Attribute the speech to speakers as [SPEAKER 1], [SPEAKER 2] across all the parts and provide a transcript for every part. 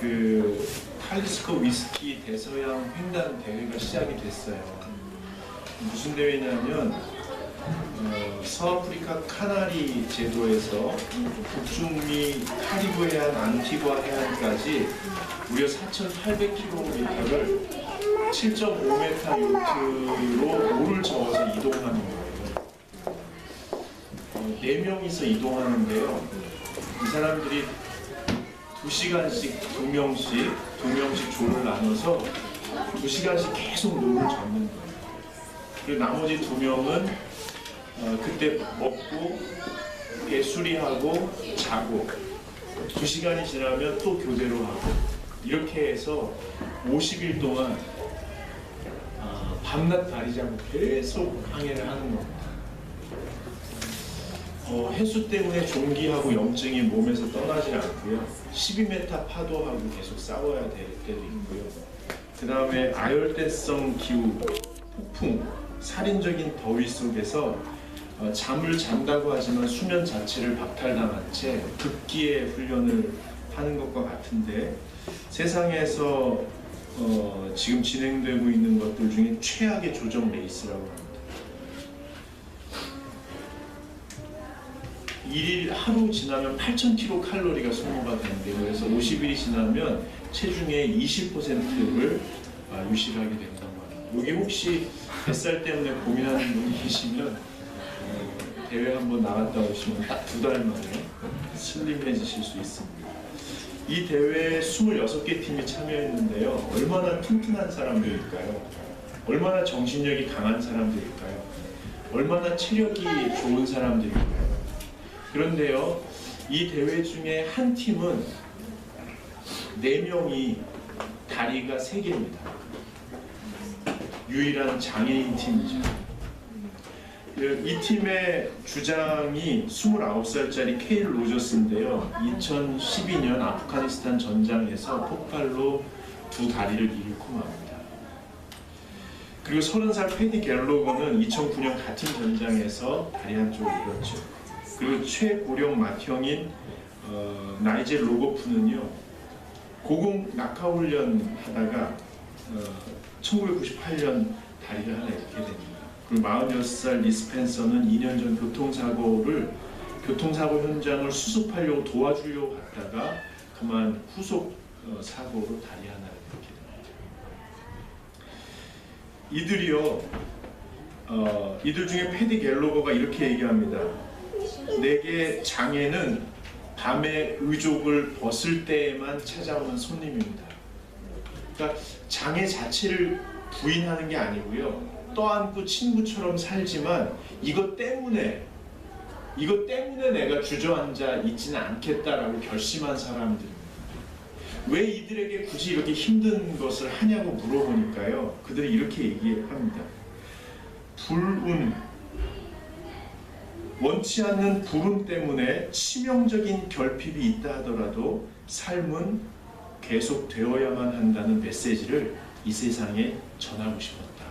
[SPEAKER 1] 그 칼리스코 위스키 대서양 횡단 대회가 시작이 됐어요. 무슨 대회냐면 서아프리카 카나리 제도에서 북중미 카리브 해안, 안티과 해안까지 무려 4,800km를 7.5m 요트로 물을 저어서 이동하는 거예요. 4명이서 이동하는데요. 이 사람들이 2시간씩 2명씩 조를 나눠서 2시간씩 계속 물을 젓는 거예요. 그리고 나머지 2명은 그때 먹고 배수리하고 자고 2시간이 지나면 또 교대로 하고 이렇게 해서 50일 동안 밤낮 가리지 않고 계속 항해를 하는 겁니다. 해수 때문에 종기하고 염증이 몸에서 떠나지 않고요. 12m 파도하고 계속 싸워야 될 때도 있고요. 그 다음에 아열대성 기후, 폭풍, 살인적인 더위 속에서 잠을 잔다고 하지만 수면 자체를 박탈당한 채 극기의 훈련을 하는 것과 같은데 세상에서 지금 진행되고 있는 것들 중에 최악의 조정 레이스라고 합니다. 1일 하루 지나면 8,000kcal 소모가 되는데요. 그래서 50일이 지나면 체중의 20%를 유실하게 된다고 합니다. 여기 혹시 뱃살 때문에 고민하는 분이 계시면 대회 한번 나갔다 오시면 딱 2달 만에 슬림해지실 수 있습니다. 이 대회에 26개 팀이 참여했는데요. 얼마나 튼튼한 사람들일까요? 얼마나 정신력이 강한 사람들일까요? 얼마나 체력이 좋은 사람들일까요? 그런데요, 이 대회 중에 한 팀은 4명이 다리가 3개입니다. 유일한 장애인 팀이죠. 이 팀의 주장이 29살짜리 케일 로저스인데요. 2012년 아프가니스탄 전장에서 폭발로 2 다리를 잃고 맙니다. 그리고 30살 패디 갤로거는 2009년 같은 전장에서 다리 한쪽을 잃었죠. 그리고 최고령 맏형인 나이젤 로고프는요. 고공 낙하 훈련 하다가 1998년 다리를 하나 잃게 됩니다. 그리고 46살 리스펜서는 2년 전 교통사고 현장을 수습하려고 도와주려고 갔다가 그만 후속 사고로 다리 하나를 잃게 됩니다. 이들 중에 패디 갤로거가 이렇게 얘기합니다. 내게 장애는 밤에 의족을 벗을 때에만 찾아오는 손님입니다. 그러니까 장애 자체를 부인하는 게 아니고요. 떠안고 친구처럼 살지만 이것 때문에 내가 주저앉아 있지는 않겠다라고 결심한 사람들입니다. 왜 이들에게 굳이 이렇게 힘든 것을 하냐고 물어보니까요. 그들이 이렇게 얘기합니다. 원치 않는 불운 때문에 치명적인 결핍이 있다 하더라도 삶은 계속 되어야만 한다는 메시지를 이 세상에 전하고 싶었다.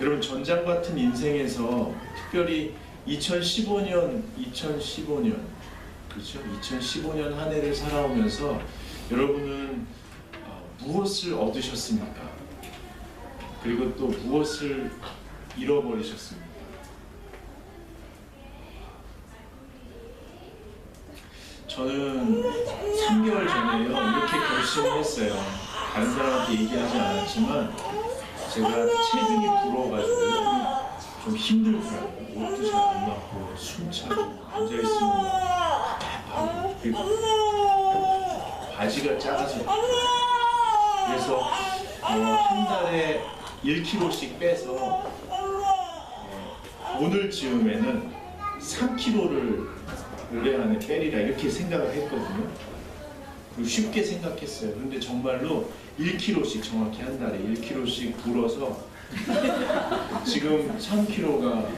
[SPEAKER 1] 여러분, 전장 같은 인생에서 특별히 2015년 그렇죠? 2015년 한 해를 살아오면서 여러분은 무엇을 얻으셨습니까? 그리고 또 무엇을 잃어버리셨습니까? 저는 3개월 전에요. 이렇게 결심을 했어요. 다른 사람한테 얘기하지 않았지만 제가 체중이 불어가지고 좀 힘들더라고요. 옷도 잘 안 맞고 숨차고 앉아있으면 답답하고 그리고 바지가 작아서 그래서 한 달에 1kg씩 빼서 오늘 즈음에는 3kg를 올해 안에 빼리라 이렇게 생각을 했거든요. 그리고 쉽게 생각했어요. 그런데 정말로 1kg씩 정확히 한 달에 1kg씩 불어서 지금 3kg가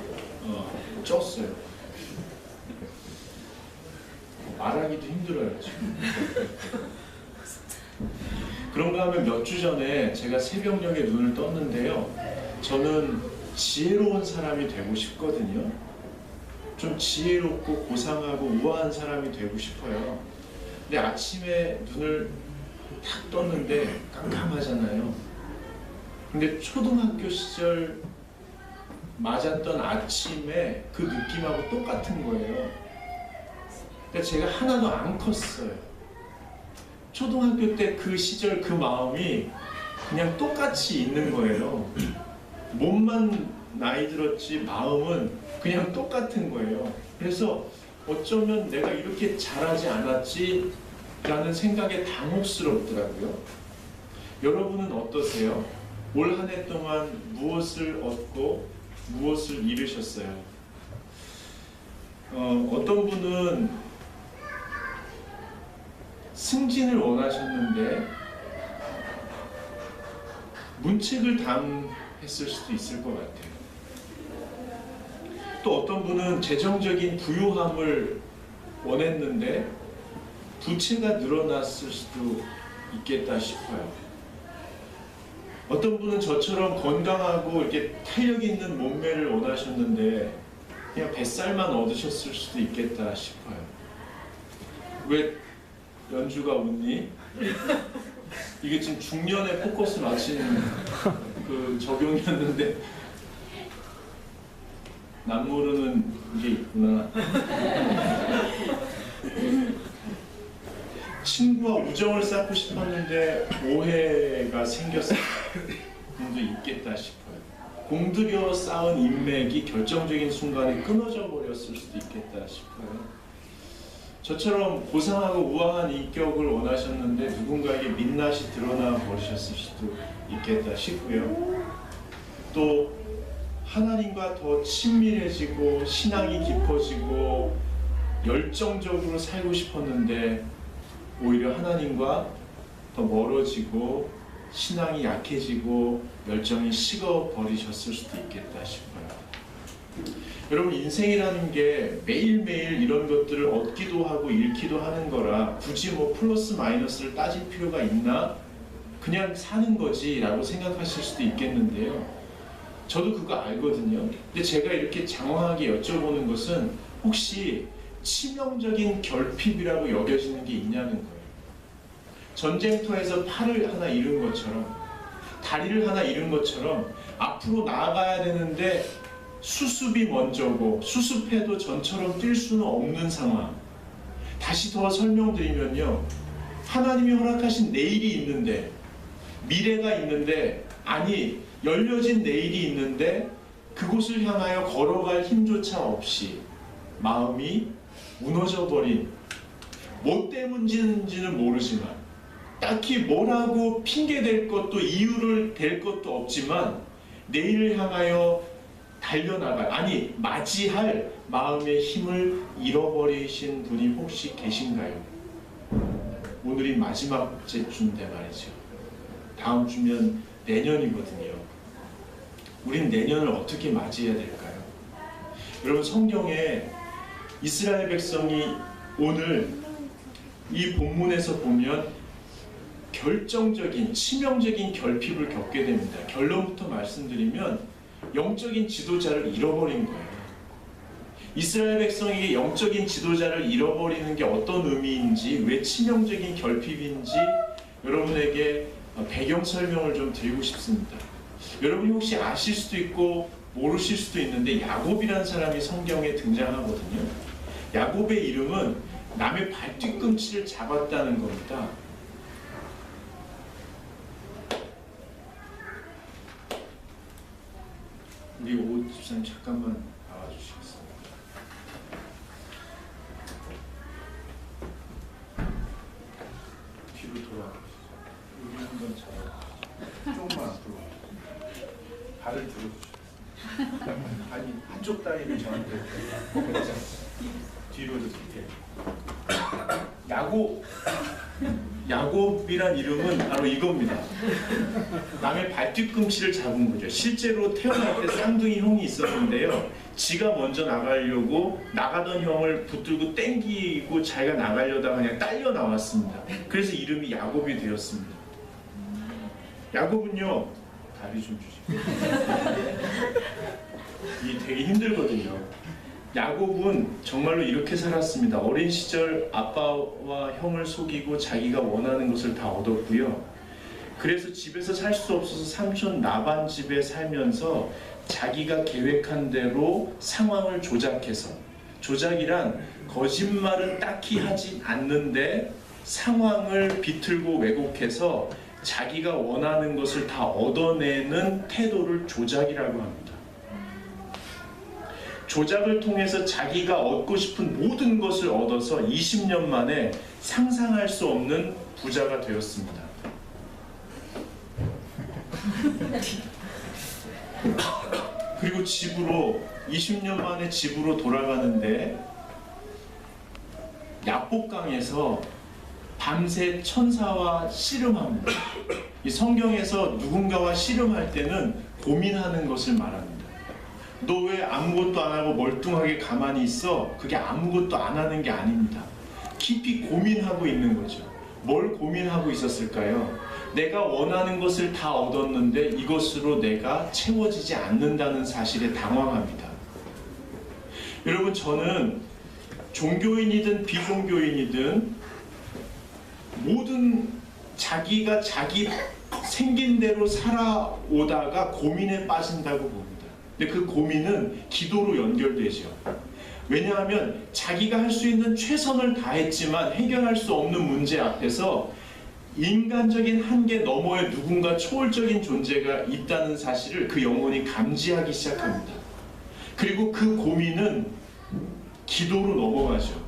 [SPEAKER 1] 쪘어요. 말하기도 힘들어요 지금. 그런가 하면 몇 주 전에 제가 새벽녘에 눈을 떴는데요. 저는 지혜로운 사람이 되고 싶거든요. 좀 지혜롭고 고상하고 우아한 사람이 되고 싶어요. 근데 아침에 눈을 탁 떴는데 깜깜하잖아요. 근데 초등학교 시절 맞았던 아침에 그 느낌하고 똑같은 거예요. 그러니까 제가 하나도 안 컸어요. 초등학교 때 그 시절 그 마음이 그냥 똑같이 있는 거예요. 몸만 나이 들었지 마음은 그냥 똑같은 거예요. 그래서 어쩌면 내가 이렇게 잘하지 않았지 라는 생각에 당혹스럽더라고요. 여러분은 어떠세요? 올 한 해 동안 무엇을 얻고 무엇을 잃으셨어요? 어떤 분은 승진을 원하셨는데 문책을 당했을 수도 있을 것 같아요. 또 어떤 분은 재정적인 부유함을 원했는데 부채가 늘어났을 수도 있겠다 싶어요. 어떤 분은 저처럼 건강하고 이렇게 탄력 있는 몸매를 원하셨는데 그냥 뱃살만 얻으셨을 수도 있겠다 싶어요. 왜 연주가 웃니? 이게 지금 중년에 포커스 맞추는 그 적용이었는데 남 모르는 게 있구나. 친구와 우정을 쌓고 싶었는데 오해가 생겼을 분도 있겠다 싶어요. 공들여 쌓은 인맥이 결정적인 순간에 끊어져 버렸을 수도 있겠다 싶어요. 저처럼 고상하고 우아한 인격을 원하셨는데 누군가에게 민낯이 드러나 버리셨을 수도 있겠다 싶고요. 또 하나님과 더 친밀해지고 신앙이 깊어지고 열정적으로 살고 싶었는데 오히려 하나님과 더 멀어지고 신앙이 약해지고 열정이 식어버리셨을 수도 있겠다 싶어요. 여러분, 인생이라는 게 매일매일 이런 것들을 얻기도 하고 잃기도 하는 거라 굳이 뭐 플러스 마이너스를 따질 필요가 있나? 그냥 사는 거지 라고 생각하실 수도 있겠는데요. 저도 그거 알거든요. 근데 제가 이렇게 장황하게 여쭤보는 것은 혹시 치명적인 결핍이라고 여겨지는 게 있냐는 거예요. 전쟁터에서 팔을 하나 잃은 것처럼 다리를 하나 잃은 것처럼 앞으로 나아가야 되는데 수습이 먼저고 수습해도 전처럼 뛸 수는 없는 상황. 다시 더 설명드리면요, 하나님이 허락하신 내일이 있는데, 미래가 있는데, 아니 열려진 내일이 있는데 그곳을 향하여 걸어갈 힘조차 없이 마음이 무너져 버린, 뭐 때문인지는 모르지만 딱히 뭐라고 핑계댈 것도 이유를 댈 것도 없지만 내일을 향하여 달려나갈, 아니 맞이할 마음의 힘을 잃어버리신 분이 혹시 계신가요? 오늘이 마지막 주인데 말이죠. 다음 주면 내년이거든요. 우린 내년을 어떻게 맞이해야 될까요? 여러분, 성경에 이스라엘 백성이 오늘 이 본문에서 보면 결정적인 치명적인 결핍을 겪게 됩니다. 결론부터 말씀드리면 영적인 지도자를 잃어버린 거예요. 이스라엘 백성에게 영적인 지도자를 잃어버리는 게 어떤 의미인지, 왜 치명적인 결핍인지 여러분에게 배경 설명을 좀 드리고 싶습니다. 여러분이 혹시 아실 수도 있고 모르실 수도 있는데 야곱이라는 사람이 성경에 등장하거든요. 야곱의 이름은 남의 발뒤꿈치를 잡았다는 겁니다. 우리 오 집사님 잠깐만 나와주시겠어요? 뒤로 돌아가시죠. 여기 한번 잡아주시죠. 조금만 앞으로. 발을 들어주시죠. 아니, 한쪽 다리를 저한테 뒤로 이렇게. 야곱이란 이름은 바로 이겁니다. 남의 발뒤꿈치를 잡은 거죠. 실제로 태어날 때 쌍둥이 형이 있었는데요, 지가 먼저 나가려고 나가던 형을 붙들고 땡기고 자기가 나가려다가 그냥 딸려 나왔습니다. 그래서 이름이 야곱이 되었습니다. 야곱은요, 다리 좀 주시고. 이게 되게 힘들거든요. 야곱은 정말로 이렇게 살았습니다. 어린 시절 아빠와 형을 속이고 자기가 원하는 것을 다 얻었고요. 그래서 집에서 살 수 없어서 삼촌 라반 집에 살면서 자기가 계획한 대로 상황을 조작해서, 조작이란 거짓말은 딱히 하지 않는데 상황을 비틀고 왜곡해서 자기가 원하는 것을 다 얻어내는 태도를 조작이라고 합니다. 조작을 통해서 자기가 얻고 싶은 모든 것을 얻어서 20년 만에 상상할 수 없는 부자가 되었습니다. 그리고 집으로 20년 만에 집으로 돌아가는데 야복강에서 밤새 천사와 씨름합니다. 이 성경에서 누군가와 씨름할 때는 고민하는 것을 말합니다. 너 왜 아무것도 안 하고 멀뚱하게 가만히 있어? 그게 아무것도 안 하는 게 아닙니다. 깊이 고민하고 있는 거죠. 뭘 고민하고 있었을까요? 내가 원하는 것을 다 얻었는데 이것으로 내가 채워지지 않는다는 사실에 당황합니다. 여러분, 저는 종교인이든 비종교인이든 모든 자기가 자기 생긴 대로 살아오다가 고민에 빠진다고 봅니다. 근데 그 고민은 기도로 연결되죠. 왜냐하면 자기가 할 수 있는 최선을 다했지만 해결할 수 없는 문제 앞에서 인간적인 한계 너머에 누군가 초월적인 존재가 있다는 사실을 그 영혼이 감지하기 시작합니다. 그리고 그 고민은 기도로 넘어가죠.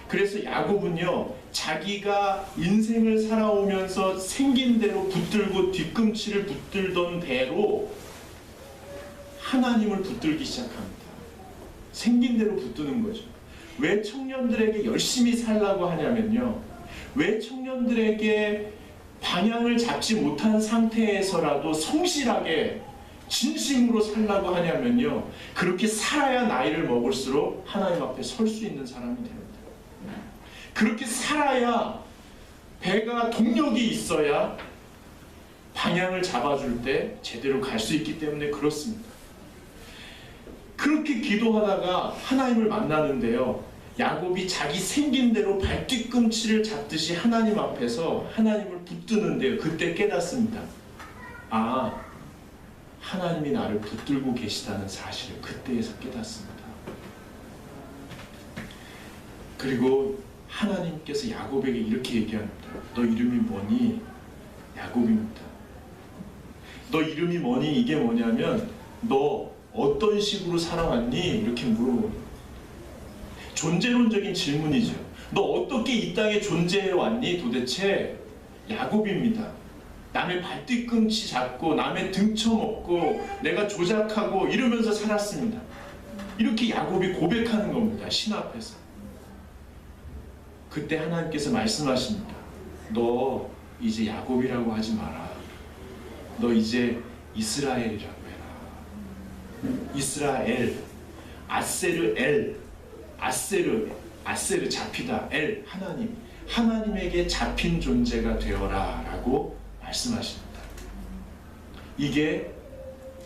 [SPEAKER 1] 그래서 야곱은요, 자기가 인생을 살아오면서 생긴 대로 붙들고 뒤꿈치를 붙들던 대로 하나님을 붙들기 시작합니다. 생긴 대로 붙드는 거죠. 왜 청년들에게 열심히 살라고 하냐면요, 왜 청년들에게 방향을 잡지 못한 상태에서라도 성실하게 진심으로 살라고 하냐면요, 그렇게 살아야 나이를 먹을수록 하나님 앞에 설 수 있는 사람이 됩니다. 그렇게 살아야, 배가 동력이 있어야 방향을 잡아줄 때 제대로 갈 수 있기 때문에 그렇습니다. 그렇게 기도하다가 하나님을 만나는데요, 야곱이 자기 생긴 대로 발뒤꿈치를 잡듯이 하나님 앞에서 하나님을 붙드는데요, 그때 깨닫습니다. 아, 하나님이 나를 붙들고 계시다는 사실을 그때에서 깨닫습니다. 그리고 하나님께서 야곱에게 이렇게 얘기합니다. 너 이름이 뭐니? 야곱입니다. 너 이름이 뭐니? 이게 뭐냐면 너 어떤 식으로 살아왔니? 이렇게 물어봅니다. 존재론적인 질문이죠. 너 어떻게 이 땅에 존재해 왔니? 도대체 야곱입니다. 남의 발뒤꿈치 잡고 남의 등쳐먹고 내가 조작하고 이러면서 살았습니다. 이렇게 야곱이 고백하는 겁니다. 신 앞에서. 그때 하나님께서 말씀하십니다. 너 이제 야곱이라고 하지 마라. 너 이제 이스라엘이라고 해라. 이스라엘, 아세르 엘, 아세르 잡히다, 엘 하나님, 하나님에게 잡힌 존재가 되어라 라고 말씀하십니다. 이게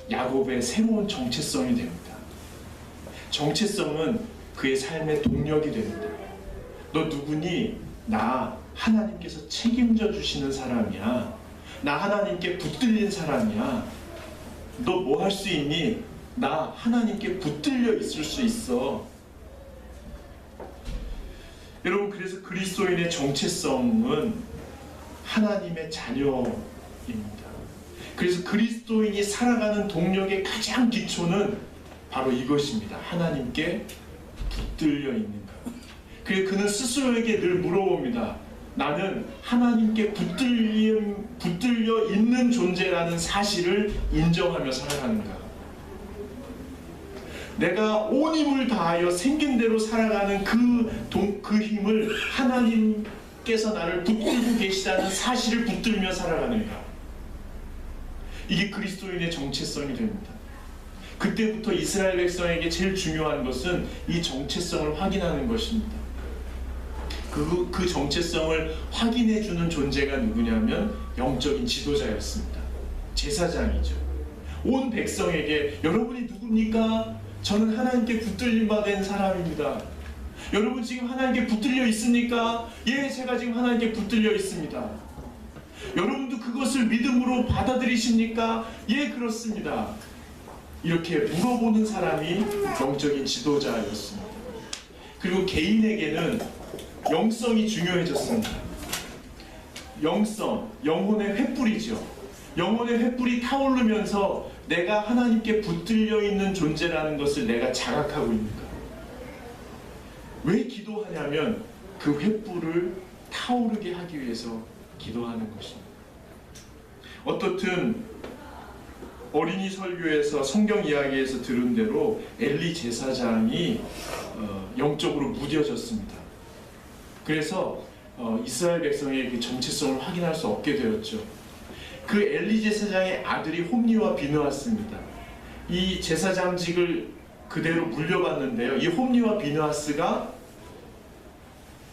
[SPEAKER 1] 야곱의 새로운 정체성이 됩니다. 정체성은 그의 삶의 동력이 됩니다. 너 누구니? 나 하나님께서 책임져 주시는 사람이야. 나 하나님께 붙들린 사람이야. 너 뭐 할 수 있니? 나 하나님께 붙들려 있을 수 있어. 여러분, 그래서 그리스도인의 정체성은 하나님의 자녀입니다. 그래서 그리스도인이 살아가는 동력의 가장 기초는 바로 이것입니다. 하나님께 붙들려 있는가. 그래서 그는 스스로에게 늘 물어봅니다. 나는 하나님께 붙들려 있는 존재라는 사실을 인정하며 살아가는가. 내가 온 힘을 다하여 생긴 대로 살아가는 그 힘을 하나님께서 나를 붙들고 계시다는 사실을 붙들며 살아가는가. 이게 그리스도인의 정체성이 됩니다. 그때부터 이스라엘 백성에게 제일 중요한 것은 이 정체성을 확인하는 것입니다. 그 정체성을 확인해주는 존재가 누구냐면 영적인 지도자였습니다. 제사장이죠. 온 백성에게 여러분이 누굽니까? 저는 하나님께 붙들림 받은 사람입니다. 여러분 지금 하나님께 붙들려 있습니까? 예, 제가 지금 하나님께 붙들려 있습니다. 여러분도 그것을 믿음으로 받아들이십니까? 예, 그렇습니다. 이렇게 물어보는 사람이 영적인 지도자였습니다. 그리고 개인에게는 영성이 중요해졌습니다. 영성, 영혼의 횃불이죠. 영혼의 횃불이 타오르면서 내가 하나님께 붙들려 있는 존재라는 것을 내가 자각하고 있는 거예요. 왜 기도하냐면 그 횃불을 타오르게 하기 위해서 기도하는 것입니다. 어떻든 어린이 설교에서 성경 이야기에서 들은 대로 엘리 제사장이 영적으로 무뎌졌습니다. 그래서 이스라엘 백성의 그 정체성을 확인할 수 없게 되었죠. 그 엘리 제사장의 아들이 홈리와 비느하스입니다. 이 제사장직을 그대로 물려받는데요. 이 홈리와 비느하스가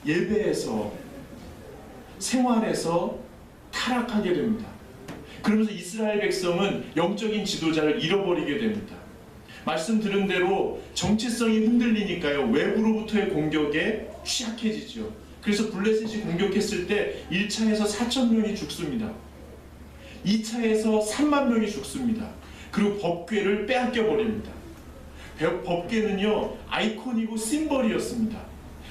[SPEAKER 1] 예배에서 생활에서 타락하게 됩니다. 그러면서 이스라엘 백성은 영적인 지도자를 잃어버리게 됩니다. 말씀 들은 대로 정체성이 흔들리니까요. 외부로부터의 공격에 취약해지죠. 그래서 블레셋이 공격했을 때 1차에서 4,000명이 죽습니다. 2차에서 3만 명이 죽습니다. 그리고 법궤를 빼앗겨 버립니다. 법궤는요 아이콘이고 심벌이었습니다.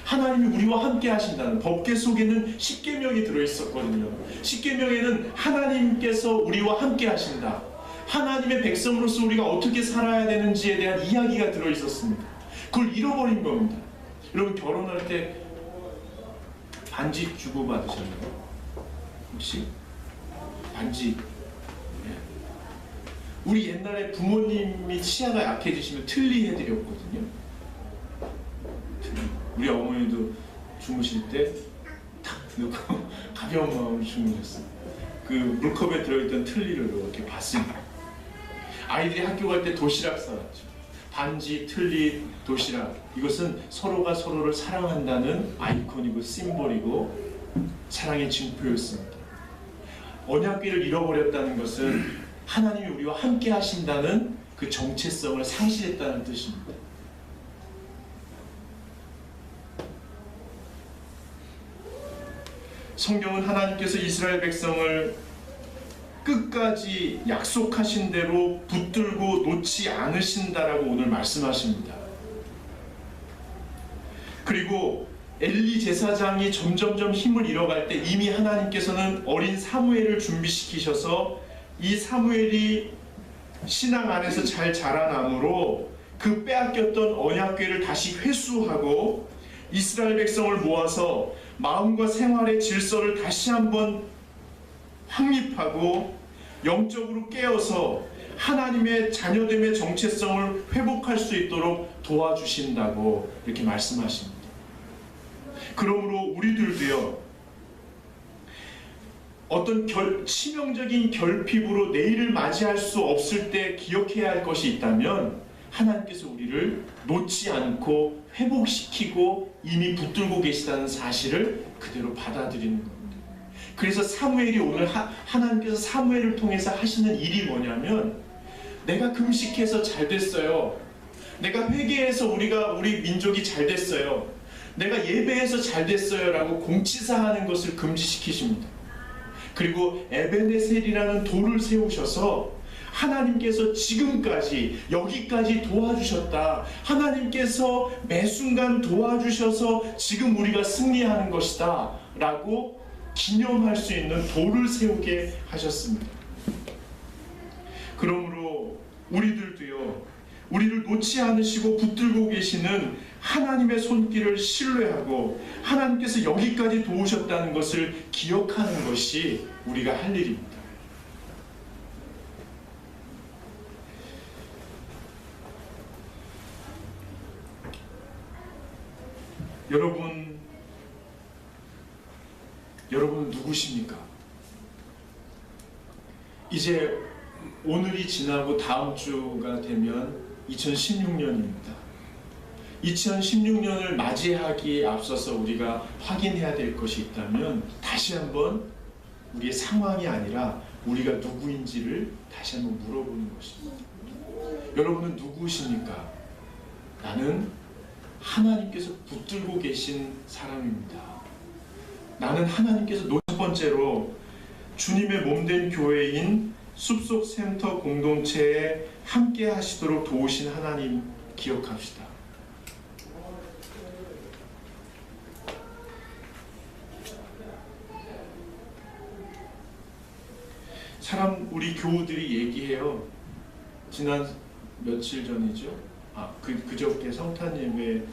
[SPEAKER 1] 하나님이 우리와 함께 하신다는, 법궤 속에는 십계명이 들어있었거든요. 십계명에는 하나님께서 우리와 함께 하신다, 하나님의 백성으로서 우리가 어떻게 살아야 되는지에 대한 이야기가 들어있었습니다. 그걸 잃어버린 겁니다. 여러분 결혼할 때 반지 주고 받으셨나요? 혹시? 반지. 우리 옛날에 부모님이 치아가 약해지시면 틀니 해드렸거든요. 틀니. 우리 어머니도 주무실 때 탁 넣고 가벼운 마음으로 주무셨어요. 그 물컵에 들어있던 틀니를 이렇게 봤습니다. 아이들이 학교 갈 때 도시락 사왔죠. 반지, 틀니, 도시락. 이것은 서로가 서로를 사랑한다는 아이콘이고 심볼이고 사랑의 증표였습니다. 언약궤를 잃어버렸다는 것은 하나님이 우리와 함께 하신다는 그 정체성을 상실했다는 뜻입니다. 성경은 하나님께서 이스라엘 백성을 끝까지 약속하신 대로 붙들고 놓지 않으신다라고 오늘 말씀하십니다. 그리고 엘리 제사장이 점점점 힘을 잃어갈 때 이미 하나님께서는 어린 사무엘을 준비시키셔서 이 사무엘이 신앙 안에서 잘 자라남으로 그 빼앗겼던 언약궤를 다시 회수하고 이스라엘 백성을 모아서 마음과 생활의 질서를 다시 한번 확립하고 영적으로 깨어서 하나님의 자녀됨의 정체성을 회복할 수 있도록 도와주신다고 이렇게 말씀하십니다. 그러므로 우리들도요, 어떤 치명적인 결핍으로 내일을 맞이할 수 없을 때 기억해야 할 것이 있다면 하나님께서 우리를 놓지 않고 회복시키고 이미 붙들고 계시다는 사실을 그대로 받아들이는 겁니다. 그래서 사무엘이 오늘 하나님께서 사무엘을 통해서 하시는 일이 뭐냐면, 내가 금식해서 잘 됐어요, 내가 회개해서 우리 민족이 잘 됐어요, 내가 예배해서 잘 됐어요 라고 공치사하는 것을 금지시키십니다. 그리고 에베네셀이라는 돌을 세우셔서 하나님께서 지금까지 여기까지 도와주셨다, 하나님께서 매 순간 도와주셔서 지금 우리가 승리하는 것이다 라고 기념할 수 있는 돌을 세우게 하셨습니다. 그러므로 우리들도요, 우리를 놓지 않으시고 붙들고 계시는 하나님의 손길을 신뢰하고 하나님께서 여기까지 도우셨다는 것을 기억하는 것이 우리가 할 일입니다. 여러분은 누구십니까? 이제 오늘이 지나고 다음 주가 되면 2016년입니다. 2016년을 맞이하기에 앞서서 우리가 확인해야 될 것이 있다면 다시 한번 우리의 상황이 아니라 우리가 누구인지를 다시 한번 물어보는 것입니다. 여러분은 누구십니까? 나는 하나님께서 붙들고 계신 사람입니다. 나는 하나님께서 첫 번째로 주님의 몸된 교회인 숲속 센터 공동체에 함께 하시도록 도우신 하나님 기억합시다. 우리 교우들이 얘기해요. 지난 며칠 전이죠. 그저께 성탄 예배를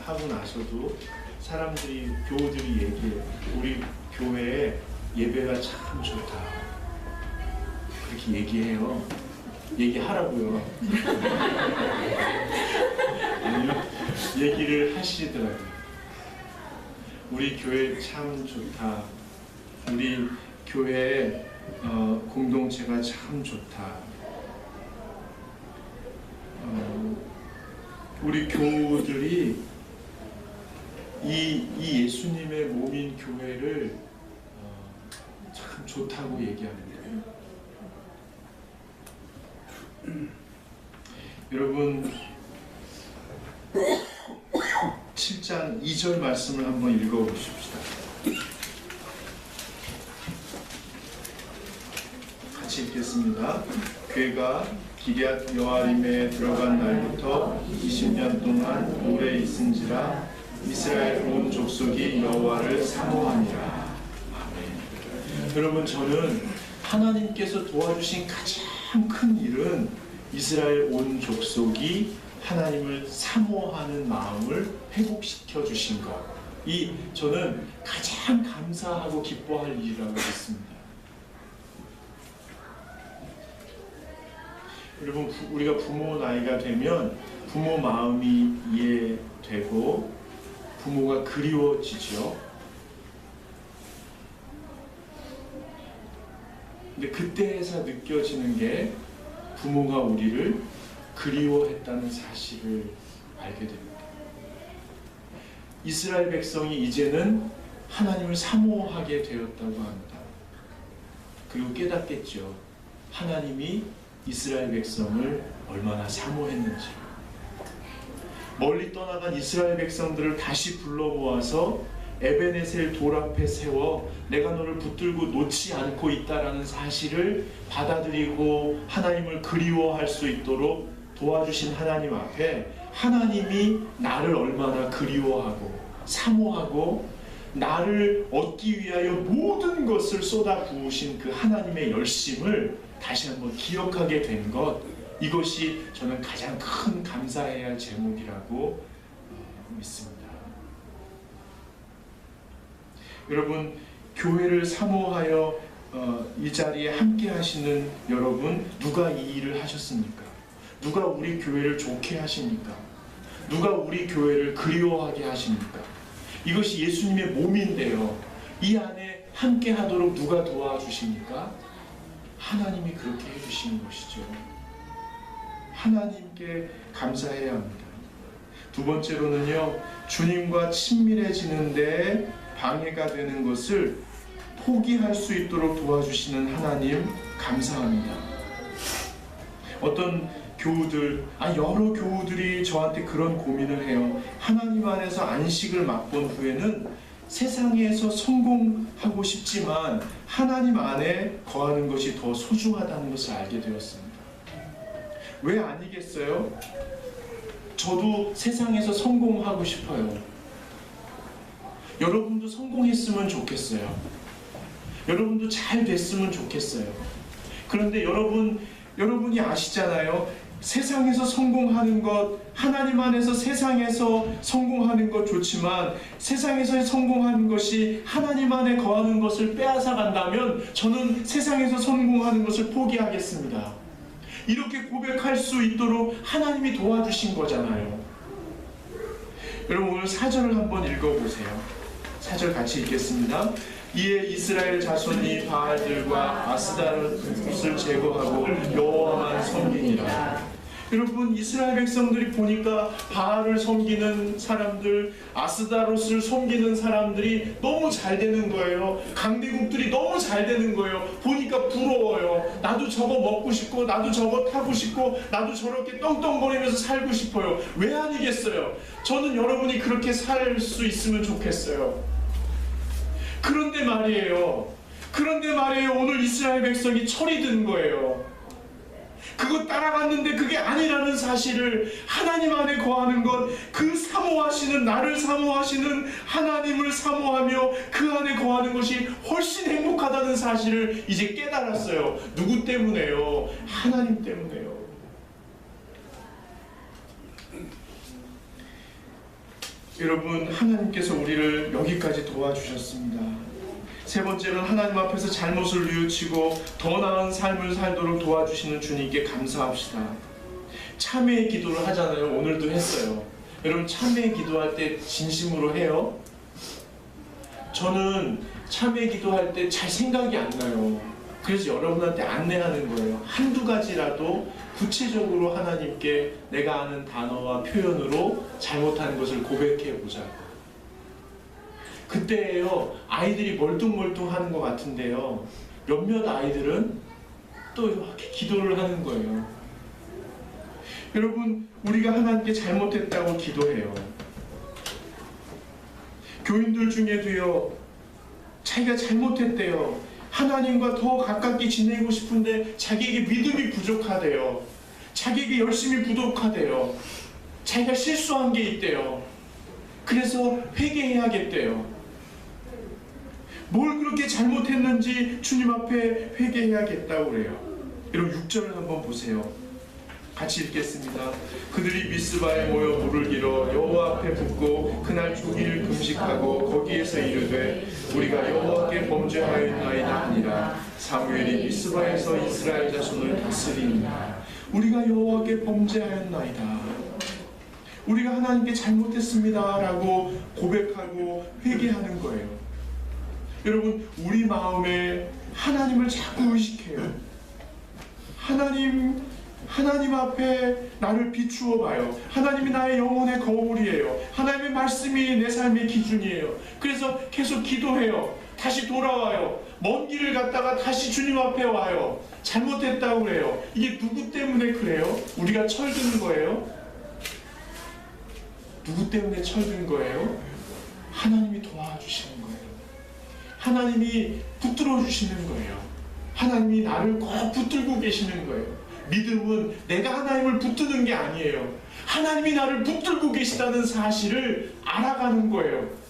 [SPEAKER 1] 하고 나서도 사람들이, 교우들이 얘기해요. 우리 교회에 예배가 참 좋다. 그렇게 얘기해요. 얘기하라고요. 아니요, 얘기를 하시더라고요. 우리 교회 참 좋다. 우리 교회 공동체가 참 좋다. 우리 교우들이 이 예수님의 몸인 교회를 참 좋다고 얘기합니다. 여러분, 7장 2절 말씀을 한번 읽어보십시다. 같이 읽겠습니다. 그가 기럇 여아림에 들어간 날부터 20년 동안 오래 있은지라 이스라엘 온 족속이 여호와를 사모하니라. 아멘. 여러분, 저는 하나님께서 도와주신 가장 큰 일은 이스라엘 온 족속이 하나님을 사모하는 마음을 회복시켜 주신 것. 저는 가장 감사하고 기뻐할 일이라고 믿습니다. 여러분, 우리가 부모 나이가 되면 부모 마음이 이해되고 부모가 그리워지죠. 근데 그때에서 느껴지는 게 부모가 우리를 그리워했다는 사실을 알게 됩니다. 이스라엘 백성이 이제는 하나님을 사모하게 되었다고 합니다. 그리고 깨닫겠죠. 하나님이 이스라엘 백성을 얼마나 사모했는지. 멀리 떠나간 이스라엘 백성들을 다시 불러 모아서 에베네셀 돌 앞에 세워 내가 너를 붙들고 놓지 않고 있다라는 사실을 받아들이고 하나님을 그리워할 수 있도록 도와주신 하나님 앞에 하나님이 나를 얼마나 그리워하고 사모하고 나를 얻기 위하여 모든 것을 쏟아 부으신 그 하나님의 열심을 다시 한번 기억하게 된 것, 이것이 저는 가장 큰 감사해야 할 제목이라고 믿습니다. 여러분, 교회를 사모하여 이 자리에 함께 하시는 여러분, 누가 이 일을 하셨습니까? 누가 우리 교회를 좋게 하십니까? 누가 우리 교회를 그리워하게 하십니까? 이것이 예수님의 몸인데요. 이 안에 함께 하도록 누가 도와주십니까? 하나님이 그렇게 해주시는 것이죠. 하나님께 감사해야 합니다. 두 번째로는요, 주님과 친밀해지는데 방해가 되는 것을 포기할 수 있도록 도와주시는 하나님 감사합니다. 어떤 교우들, 여러 교우들이 저한테 그런 고민을 해요. 하나님 안에서 안식을 맛본 후에는 세상에서 성공하고 싶지만 하나님 안에 거하는 것이 더 소중하다는 것을 알게 되었습니다. 왜 아니겠어요? 저도 세상에서 성공하고 싶어요. 여러분도 성공했으면 좋겠어요. 여러분도 잘 됐으면 좋겠어요. 그런데 여러분이 아시잖아요. 세상에서 성공하는 것, 하나님 안에서 세상에서 성공하는 것 좋지만 세상에서 성공하는 것이 하나님 안에 거하는 것을 빼앗아 간다면 저는 세상에서 성공하는 것을 포기하겠습니다. 이렇게 고백할 수 있도록 하나님이 도와주신 거잖아요. 여러분, 오늘 4절을 한번 읽어보세요. 4절 같이 읽겠습니다. 이에 이스라엘 자손이 바알들과 아스다롯을 제거하고 여호와만 섬기니라. 여러분, 이스라엘 백성들이 보니까 바알을 섬기는 사람들, 아스다롯을 섬기는 사람들이 너무 잘 되는 거예요. 강대국들이 너무 잘 되는 거예요. 보니까 부러워요. 나도 저거 먹고 싶고, 나도 저거 타고 싶고, 나도 저렇게 떵떵거리면서 살고 싶어요. 왜 아니겠어요? 저는 여러분이 그렇게 살 수 있으면 좋겠어요. 그런데 말이에요, 오늘 이스라엘 백성이 철이 든 거예요. 그거 따라갔는데 그게 아니라는 사실을, 하나님 안에 거하는 것, 그 사모하시는, 나를 사모하시는 하나님을 사모하며 그 안에 거하는 것이 훨씬 행복하다는 사실을 이제 깨달았어요. 누구 때문에요? 하나님 때문에요. 여러분, 하나님께서 우리를 여기까지 도와주셨습니다. 세 번째는 하나님 앞에서 잘못을 뉘우치고 더 나은 삶을 살도록 도와주시는 주님께 감사합시다. 참회의 기도를 하잖아요. 오늘도 했어요. 여러분, 참회의 기도할 때 진심으로 해요? 저는 참회의 기도할 때 잘 생각이 안 나요. 그래서 여러분한테 안내하는 거예요. 한두 가지라도 구체적으로 하나님께 내가 아는 단어와 표현으로 잘못하는 것을 고백해 보자고. 그때예요, 아이들이 멀뚱멀뚱하는 것 같은데요, 몇몇 아이들은 또 이렇게 기도를 하는 거예요. 여러분, 우리가 하나님께 잘못했다고 기도해요. 교인들 중에도요, 자기가 잘못했대요. 하나님과 더 가깝게 지내고 싶은데 자기에게 믿음이 부족하대요. 자기에게 열심이 부족하대요. 자기가 실수한 게 있대요. 그래서 회개해야겠대요. 뭘 그렇게 잘못했는지 주님 앞에 회개해야겠다고 그래요. 여러분, 6절을 한번 보세요. 같이 읽겠습니다. 그들이 미스바에 모여 물을 길어 여호와 앞에 붓고 그날 조기를 금식하고 거기에서 이르되 우리가 여호와께 범죄하였나이다 하니라. 사무엘이 미스바에서 이스라엘 자손을 다스리니라. 우리가 여호와께 범죄하였나이다. 우리가 하나님께 잘못했습니다 라고 고백하고 회개하는 거예요. 여러분, 우리 마음에 하나님을 자꾸 의식해요. 하나님 앞에 나를 비추어 봐요. 하나님이 나의 영혼의 거울이에요. 하나님의 말씀이 내 삶의 기준이에요. 그래서 계속 기도해요. 다시 돌아와요. 먼 길을 갔다가 다시 주님 앞에 와요. 잘못했다고 그래요. 이게 누구 때문에 그래요? 우리가 철드는 거예요? 누구 때문에 철든 거예요? 하나님이 도와주시는 거예요. 하나님이 붙들어 주시는 거예요. 하나님이 나를 꼭 붙들고 계시는 거예요. 믿음은 내가 하나님을 붙드는 게 아니에요. 하나님이 나를 붙들고 계시다는 사실을 알아가는 거예요.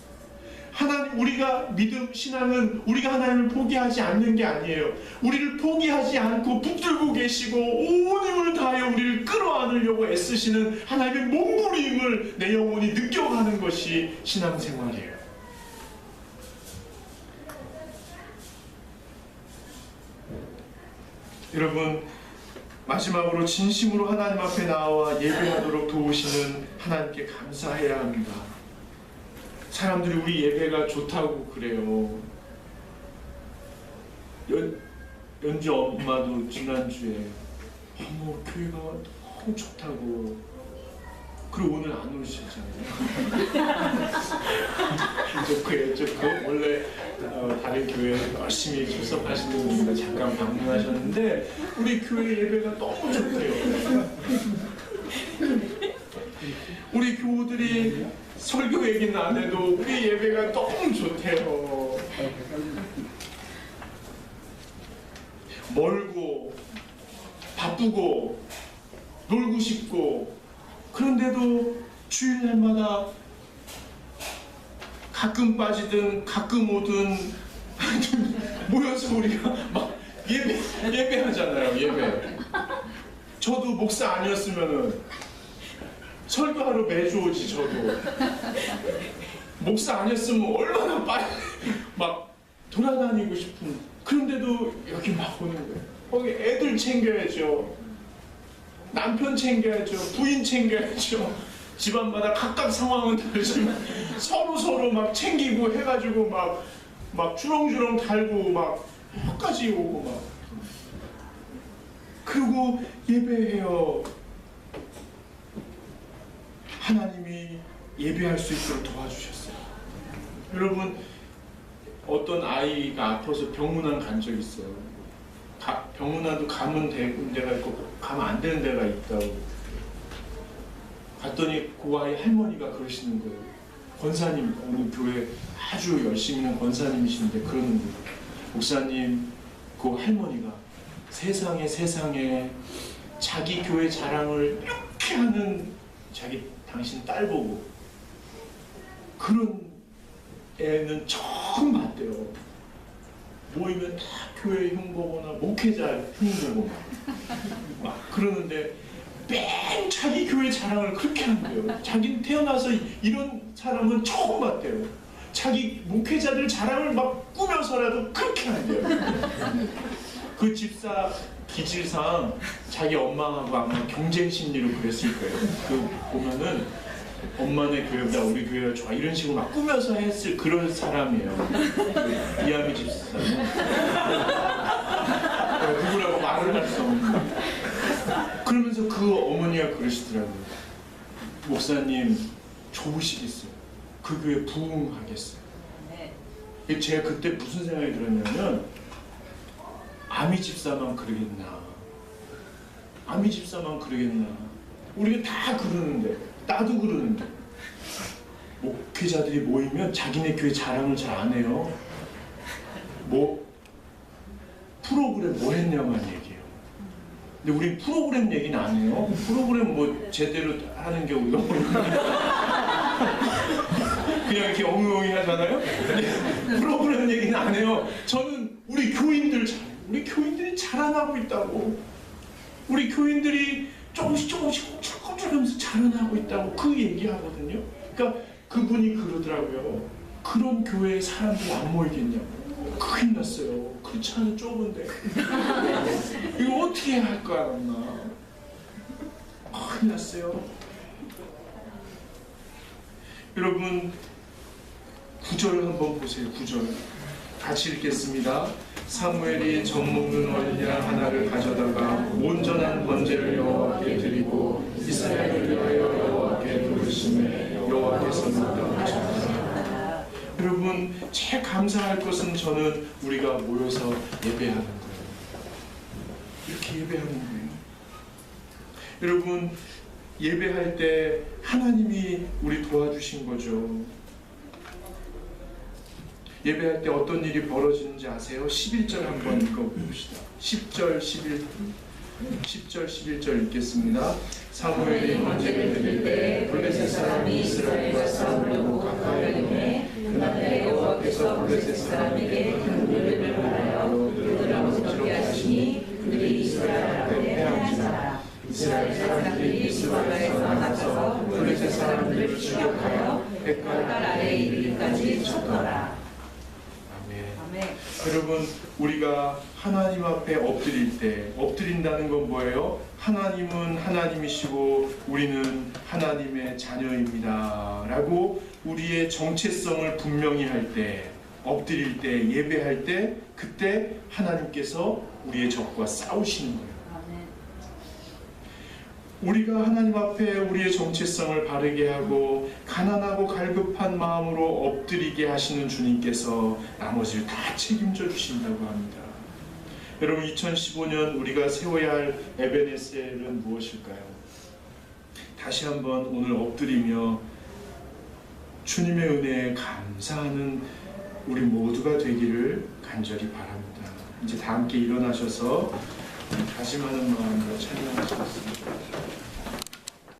[SPEAKER 1] 우리가 신앙은 우리가 하나님을 포기하지 않는 게 아니에요. 우리를 포기하지 않고 붙들고 계시고 온 힘을 다하여 우리를 끌어안으려고 애쓰시는 하나님의 몸부림을 내 영혼이 느껴가는 것이 신앙생활이에요. 여러분, 마지막으로 진심으로 하나님 앞에 나와 예배하도록 도우시는 하나님께 감사해야 합니다. 사람들이 우리 예배가 좋다고 그래요. 연주 엄마도 지난주에 교회가 너무 좋다고, 그리고 오늘 안 오셨잖아요. 그 원래 다른 교회 열심히 출석하시는 분이가 잠깐 방문하셨는데 우리 교회 예배가 너무 좋대요. 우리 교우들이 설교 얘기는 안 해도 우리 예배가 너무 좋대요. 멀고 바쁘고 놀고 싶고, 그런데도 주일날마다 가끔 빠지든 가끔 오든 모여서 우리가 막 예배하잖아요. 예배. 저도 목사 아니었으면은 설교하러 매주 오지. 저도 목사 아니었으면 얼마나 빨리 막 돌아다니고 싶은. 그런데도 여기 막 오는 거예요. 거기 애들 챙겨야죠. 남편 챙겨야죠. 부인 챙겨야죠. 집안마다 각각 상황은 다르지만 서로 막 챙기고 해가지고 막 주렁주렁 달고 막 여기까지 오고 막, 그리고 예배해요. 하나님이 예배할 수 있도록 도와주셨어요. 여러분, 어떤 아이가 아파서 병문안 간 적 있어요. 병문안도 가면 되는 데가 있고 가면 안 되는 데가 있다고. 갔더니 그 아이 할머니가 그러시는 거예요. 권사님, 우리 교회 아주 열심히 있는 권사님이신데 그러는 거예요. 목사님, 그 할머니가 세상에 자기 교회 자랑을 이렇게 하는 당신 딸 보고 그런 애는 처음 봤대요. 모이면 다 교회 흉보거나 목회자 흉보고 막 그러는데 맨 자기 교회 자랑을 그렇게 한대요. 자기는 태어나서 이런 사람은 처음 봤대요. 자기 목회자들 자랑을 막 꾸며서라도 그렇게 한대요. 그 집사 기질상 자기 엄마하고 아마 경쟁 심리로 그랬을 거예요. 그 보면은 엄마네 교회보다 우리 교회가 좋아 이런 식으로 막 꾸며서 했을 그런 사람이에요. 이하미 집사. 누구라고 말을 할 수 없는. 그러면서 그 어머니가 그러시더라고요. 목사님 좋으시겠어요. 그 교회 부흥하겠어요. 제가 그때 무슨 생각이 들었냐면 아미 집사만 그러겠나. 아미 집사만 그러겠나. 우리가 다 그러는데 나도 그러는데 목회자들이 모이면 자기네 교회 자랑을 잘 안 해요. 뭐 프로그램 뭐 했냐만 얘기해요. 근데 우리 프로그램 얘기는 안 해요. 프로그램 뭐 제대로 하는 게 우리가 그냥 이렇게 엉엉이 하잖아요. 근데 프로그램 얘기는 안 해요. 저는 우리 교인들 우리 교인들이 자라나고 있다고. 우리 교인들이 조금씩 꼼짝꼼짝하면서 자라나고 있다고 그 얘기하거든요. 그러니까 그분이 그러더라고요. 그런 교회에 사람들이 안 모이겠냐고. 큰일 났어요. 그렇지 않은 좁은데 이거 어떻게 할까 나. 큰일 났어요. 여러분 9절을 한번 보세요. 9절 같이 읽겠습니다. 사무엘이 젖 먹는 어린 양 하나를 가져다가 온전한 번제를 여호와께 드리고 이스라엘을 위하여 여호와께 부르심에 여호와께서 응답하셨다. 여러분 제일 감사할 것은 저는 우리가 모여서 예배하는 거예요. 이렇게 예배하는 거예요. 여러분 예배할 때 하나님이 우리 도와주신 거죠. 예배할 때 어떤 일이 벌어지는지 아세요? 11절 한번 읽어봅시다. 10절, 11절 읽겠습니다. 사무엘이 번제를 드릴 때 블레셋 사람이 이스라엘과 싸움을 하고 가까이 오매 그날에 여호와께서 블레셋 사람에게 큰 물을 말하여 그들을 무섭게 하시니 그들이 이스라엘 앞에 패하니라. 이스라엘 사람들이 미스바에서 나가서 블레셋 사람들을 추격하여 백갈 아래에 이르기까지 쳤더라. 여러분 우리가 하나님 앞에 엎드릴 때 엎드린다는 건 뭐예요? 하나님은 하나님이시고 우리는 하나님의 자녀입니다 라고 우리의 정체성을 분명히 할 때 엎드릴 때 예배할 때 그때 하나님께서 우리의 적과 싸우시는 거예요. 우리가 하나님 앞에 우리의 정체성을 바르게 하고 가난하고 갈급한 마음으로 엎드리게 하시는 주님께서 나머지를 다 책임져 주신다고 합니다. 여러분 2015년 우리가 세워야 할 에베네셀은 무엇일까요? 다시 한번 오늘 엎드리며 주님의 은혜에 감사하는 우리 모두가 되기를 간절히 바랍니다. 이제 다 함께 일어나셔서 다짐하는 마음으로 찬양하시겠습니다.